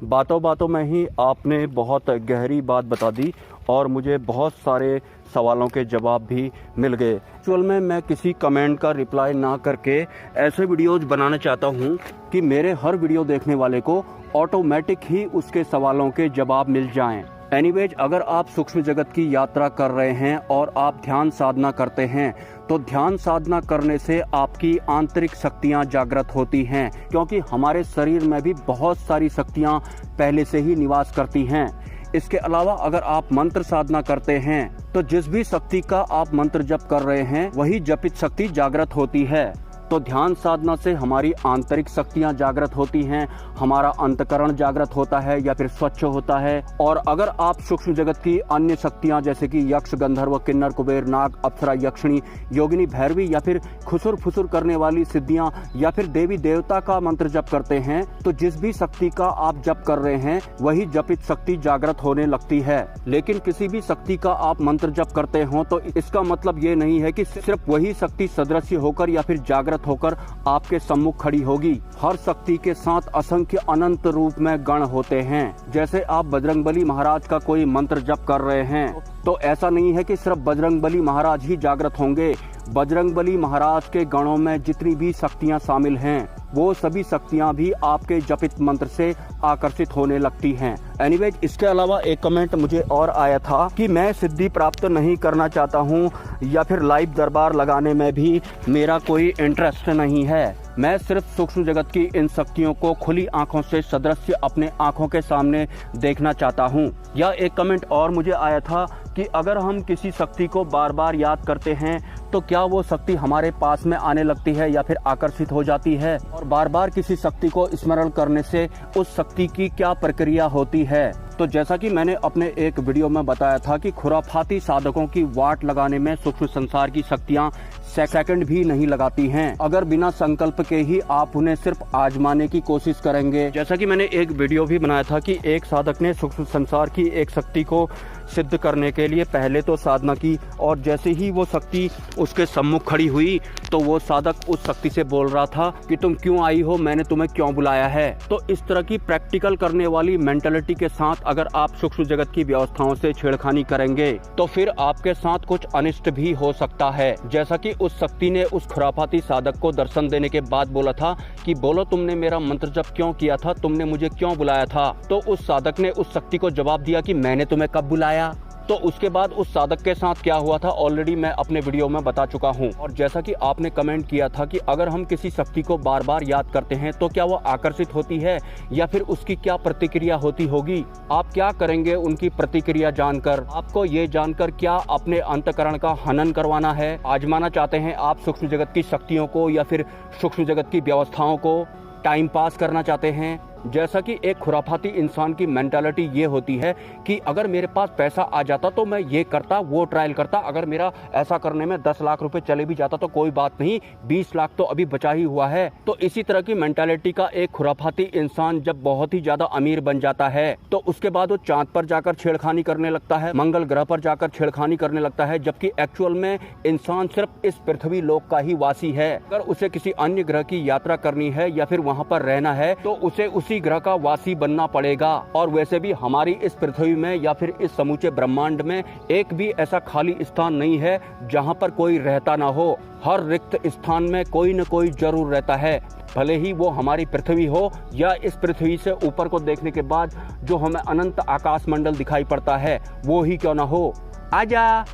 बातों बातों में ही आपने बहुत गहरी बात बता दी और मुझे बहुत सारे सवालों के जवाब भी मिल गए। एक्चुअल में मैं किसी कमेंट का रिप्लाई ना करके ऐसे वीडियोज़ बनाना चाहता हूँ कि मेरे हर वीडियो देखने वाले को ऑटोमेटिक ही उसके सवालों के जवाब मिल जाएं। एनीवेज, अगर आप सूक्ष्म जगत की यात्रा कर रहे हैं और आप ध्यान साधना करते हैं तो ध्यान साधना करने से आपकी आंतरिक शक्तियां जागृत होती हैं, क्योंकि हमारे शरीर में भी बहुत सारी शक्तियां पहले से ही निवास करती हैं। इसके अलावा अगर आप मंत्र साधना करते हैं तो जिस भी शक्ति का आप मंत्र जप कर रहे हैं वही जपित शक्ति जागृत होती है। तो ध्यान साधना से हमारी आंतरिक शक्तियां जागृत होती हैं, हमारा अंतकरण जागृत होता है या फिर स्वच्छ होता है। और अगर आप सूक्ष्म जगत की अन्य शक्तियां जैसे कि यक्ष, गंधर्व, किन्नर, कुबेर, नाग, अप्सरा, यक्षिणी, योगिनी, भैरवी या फिर खुसुर फुसुर करने वाली सिद्धियां या फिर देवी देवता का मंत्र जप करते हैं तो जिस भी शक्ति का आप जप कर रहे हैं वही जपित शक्ति जागृत होने लगती है। लेकिन किसी भी शक्ति का आप मंत्र जप करते हो तो इसका मतलब ये नहीं है कि सिर्फ वही शक्ति सदृश्य होकर या फिर जागृत होकर आपके सम्मुख खड़ी होगी। हर शक्ति के साथ असंख्य अनंत रूप में गण होते हैं। जैसे आप बजरंगबली महाराज का कोई मंत्र जप कर रहे हैं तो ऐसा नहीं है कि सिर्फ बजरंगबली महाराज ही जागृत होंगे। बजरंगबली महाराज के गणों में जितनी भी शक्तियां शामिल हैं वो सभी शक्तियां भी आपके जपित मंत्र से आकर्षित होने लगती हैं। एनीवेज, इसके अलावा एक कमेंट मुझे और आया था कि मैं सिद्धि प्राप्त नहीं करना चाहता हूं या फिर लाइव दरबार लगाने में भी मेरा कोई इंटरेस्ट नहीं है। मैं सिर्फ सूक्ष्म जगत की इन शक्तियों को खुली आंखों से सदृश्य अपने आंखों के सामने देखना चाहता हूं। या एक कमेंट और मुझे आया था कि अगर हम किसी शक्ति को बार बार याद करते हैं तो क्या वो शक्ति हमारे पास में आने लगती है या फिर आकर्षित हो जाती है, और बार बार किसी शक्ति को स्मरण करने से उस शक्ति की क्या प्रक्रिया होती है। तो जैसा कि मैंने अपने एक वीडियो में बताया था कि खुराफाती साधकों की वाट लगाने में सूक्ष्म संसार की शक्तियां सेकंड भी नहीं लगाती हैं। अगर बिना संकल्प के ही आप उन्हें सिर्फ आजमाने की कोशिश करेंगे। जैसा कि मैंने एक वीडियो भी बनाया था कि एक साधक ने सूक्ष्म संसार की एक शक्ति को सिद्ध करने के लिए पहले तो साधना की और जैसे ही वो शक्ति उसके सम्मुख खड़ी हुई तो वो साधक उस शक्ति से बोल रहा था कि तुम क्यों आई हो, मैंने तुम्हें क्यों बुलाया है। तो इस तरह की प्रैक्टिकल करने वाली मेंटालिटी के साथ अगर आप सूक्ष्म जगत की व्यवस्थाओं से छेड़खानी करेंगे तो फिर आपके साथ कुछ अनिष्ट भी हो सकता है। जैसा कि उस शक्ति ने उस खुराफाती साधक को दर्शन देने के बाद बोला था कि बोलो तुमने मेरा मंत्र जप क्यों किया था, तुमने मुझे क्यों बुलाया था। तो उस साधक ने उस शक्ति को जवाब दिया कि मैंने तुम्हें कब बुलाया। तो उसके बाद उस साधक के साथ क्या हुआ था ऑलरेडी मैं अपने वीडियो में बता चुका हूं। और जैसा कि आपने कमेंट किया था कि अगर हम किसी शक्ति को बार बार याद करते हैं तो क्या वो आकर्षित होती है या फिर उसकी क्या प्रतिक्रिया होती होगी। आप क्या करेंगे उनकी प्रतिक्रिया जानकर? आपको ये जानकर क्या अपने अंतकरण का हनन करवाना है? आजमाना चाहते हैं आप सूक्ष्म जगत की शक्तियों को या फिर सूक्ष्म जगत की व्यवस्थाओं को? टाइम पास करना चाहते हैं? जैसा कि एक खुराफाती इंसान की मेंटालिटी ये होती है कि अगर मेरे पास पैसा आ जाता तो मैं ये करता, वो ट्रायल करता, अगर मेरा ऐसा करने में 10 लाख रुपए चले भी जाता तो कोई बात नहीं, 20 लाख तो अभी बचा ही हुआ है। तो इसी तरह की मेंटालिटी का एक खुराफाती इंसान जब बहुत ही ज्यादा अमीर बन जाता है तो उसके बाद वो चांद पर जाकर छेड़खानी करने लगता है, मंगल ग्रह पर जाकर छेड़खानी करने लगता है, जबकि एक्चुअल में इंसान सिर्फ इस पृथ्वी लोक का ही वासी है। अगर उसे किसी अन्य ग्रह की यात्रा करनी है या फिर वहाँ पर रहना है तो उसे उसी ग्रह का वासी बनना पड़ेगा। और वैसे भी हमारी इस पृथ्वी में या फिर इस समूचे ब्रह्मांड में एक भी ऐसा खाली स्थान नहीं है जहां पर कोई रहता ना हो। हर रिक्त स्थान में कोई न कोई जरूर रहता है, भले ही वो हमारी पृथ्वी हो या इस पृथ्वी से ऊपर को देखने के बाद जो हमें अनंत आकाश मंडल दिखाई पड़ता है वो ही क्यों ना हो। आजा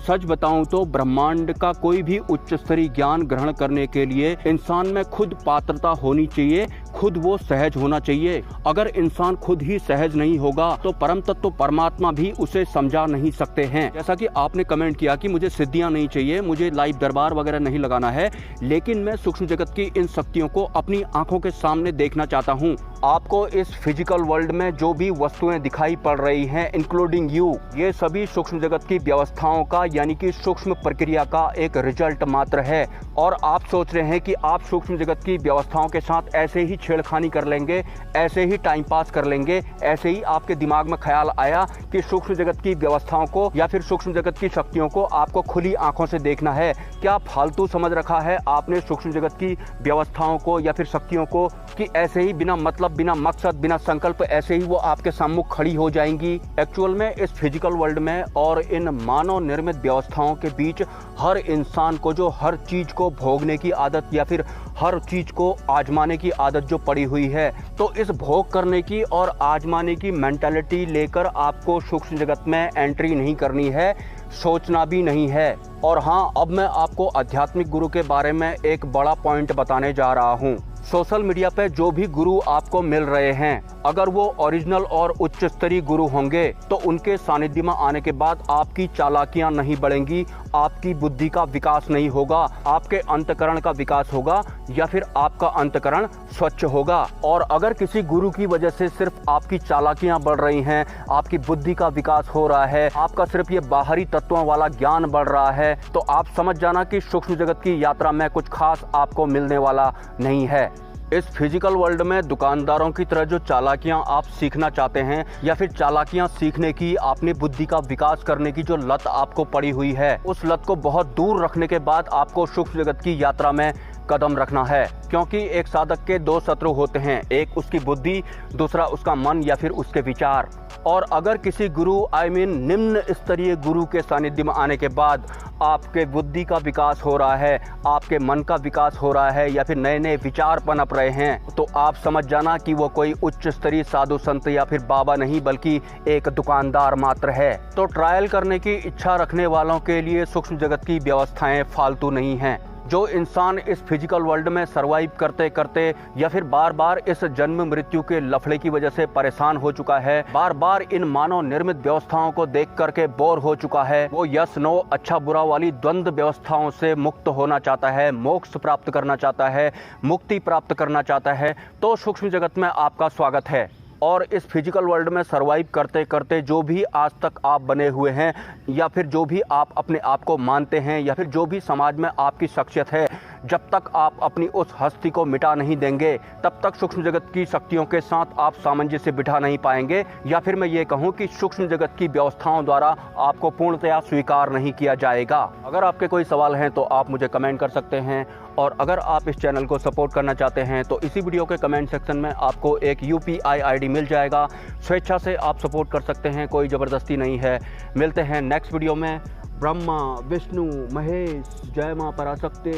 सच बताऊं तो ब्रह्मांड का कोई भी उच्च स्तरीय ज्ञान ग्रहण करने के लिए इंसान में खुद पात्रता होनी चाहिए, खुद वो सहज होना चाहिए। अगर इंसान खुद ही सहज नहीं होगा तो परम तत्व परमात्मा भी उसे समझा नहीं सकते हैं। जैसा कि आपने कमेंट किया कि मुझे सिद्धियां नहीं चाहिए, मुझे लाइव दरबार वगैरह नहीं लगाना है, लेकिन मैं सूक्ष्म जगत की इन शक्तियों को अपनी आंखों के सामने देखना चाहता हूँ। आपको इस फिजिकल वर्ल्ड में जो भी वस्तुएं दिखाई पड़ रही हैं इंक्लूडिंग यू, ये सभी सूक्ष्म जगत की व्यवस्थाओं का यानी कि सूक्ष्म प्रक्रिया का एक रिजल्ट मात्र है। और आप सोच रहे हैं कि आप सूक्ष्म जगत की व्यवस्थाओं के साथ ऐसे ही छेड़खानी कर लेंगे, ऐसे ही टाइम पास कर लेंगे, ऐसे ही आपके दिमाग में ख्याल आया कि सूक्ष्म जगत की व्यवस्थाओं को या फिर सूक्ष्म जगत की शक्तियों को आपको खुली आंखों से देखना है। क्या फालतू समझ रखा है आपने सूक्ष्म जगत की व्यवस्थाओं को या फिर शक्तियों को कि ऐसे ही बिना मतलब बिना मकसद, बिना संकल्प ऐसे ही वो आपके सम्मुख खड़ी हो जाएंगी। एक्चुअल में इस फिजिकल वर्ल्ड में और इन मानव निर्मित व्यवस्थाओं के बीच हर इंसान को जो हर चीज को भोगने की आदत या फिर हर चीज को आजमाने की आदत जो पड़ी हुई है, तो इस भोग करने की और आजमाने की मेंटालिटी लेकर आपको सूक्ष्म जगत में एंट्री नहीं करनी है, सोचना भी नहीं है। और हाँ, अब मैं आपको आध्यात्मिक गुरु के बारे में एक बड़ा पॉइंट बताने जा रहा हूँ। सोशल मीडिया पे जो भी गुरु आपको मिल रहे हैं, अगर वो ओरिजिनल और उच्च स्तरीय गुरु होंगे तो उनके सानिध्य में आने के बाद आपकी चालाकियां नहीं बढ़ेंगी, आपकी बुद्धि का विकास नहीं होगा, आपके अंतकरण का विकास होगा या फिर आपका अंतकरण स्वच्छ होगा। और अगर किसी गुरु की वजह से सिर्फ आपकी चालाकियां बढ़ रही हैं, आपकी बुद्धि का विकास हो रहा है, आपका सिर्फ ये बाहरी तत्वों वाला ज्ञान बढ़ रहा है, तो आप समझ जाना कि सूक्ष्म जगत की यात्रा में कुछ खास आपको मिलने वाला नहीं है। इस फिजिकल वर्ल्ड में दुकानदारों की तरह जो चालाकियां आप सीखना चाहते हैं या फिर चालाकियां सीखने की, अपनी बुद्धि का विकास करने की जो लत आपको पड़ी हुई है, उस लत को बहुत दूर रखने के बाद आपको सूक्ष्म जगत की यात्रा में कदम रखना है। क्योंकि एक साधक के दो शत्रु होते हैं, एक उसकी बुद्धि, दूसरा उसका मन या फिर उसके विचार। और अगर किसी गुरु निम्न स्तरीय गुरु के सानिध्य में आने के बाद आपके बुद्धि का विकास हो रहा है, आपके मन का विकास हो रहा है या फिर नए नए विचार पनप रहे हैं, तो आप समझ जाना कि वो कोई उच्च स्तरीय साधु संत या फिर बाबा नहीं बल्कि एक दुकानदार मात्र है। तो ट्रायल करने की इच्छा रखने वालों के लिए सूक्ष्म जगत की व्यवस्थाएं फालतू नहीं हैं। जो इंसान इस फिजिकल वर्ल्ड में सरवाइव करते करते या फिर बार बार इस जन्म मृत्यु के लफड़े की वजह से परेशान हो चुका है, बार बार इन मानव निर्मित व्यवस्थाओं को देख करके बोर हो चुका है, वो यस नो अच्छा बुरा वाली द्वंद्व व्यवस्थाओं से मुक्त होना चाहता है, मोक्ष प्राप्त करना चाहता है, मुक्ति प्राप्त करना चाहता है, तो सूक्ष्म जगत में आपका स्वागत है। और इस फिजिकल वर्ल्ड में सरवाइव करते करते जो भी आज तक आप बने हुए हैं या फिर जो भी आप अपने आप को मानते हैं या फिर जो भी समाज में आपकी शख्सियत है, जब तक आप अपनी उस हस्ती को मिटा नहीं देंगे तब तक सूक्ष्म जगत की शक्तियों के साथ आप सामंजस्य बिठा नहीं पाएंगे, या फिर मैं ये कहूँ कि सूक्ष्म जगत की व्यवस्थाओं द्वारा आपको पूर्णतया स्वीकार नहीं किया जाएगा। अगर आपके कोई सवाल हैं तो आप मुझे कमेंट कर सकते हैं, और अगर आप इस चैनल को सपोर्ट करना चाहते हैं तो इसी वीडियो के कमेंट सेक्शन में आपको एक UPI ID मिल जाएगा। स्वेच्छा से आप सपोर्ट कर सकते हैं, कोई ज़बरदस्ती नहीं है। मिलते हैं नेक्स्ट वीडियो में। ब्रह्मा विष्णु महेश, जय मां पराशक्ति।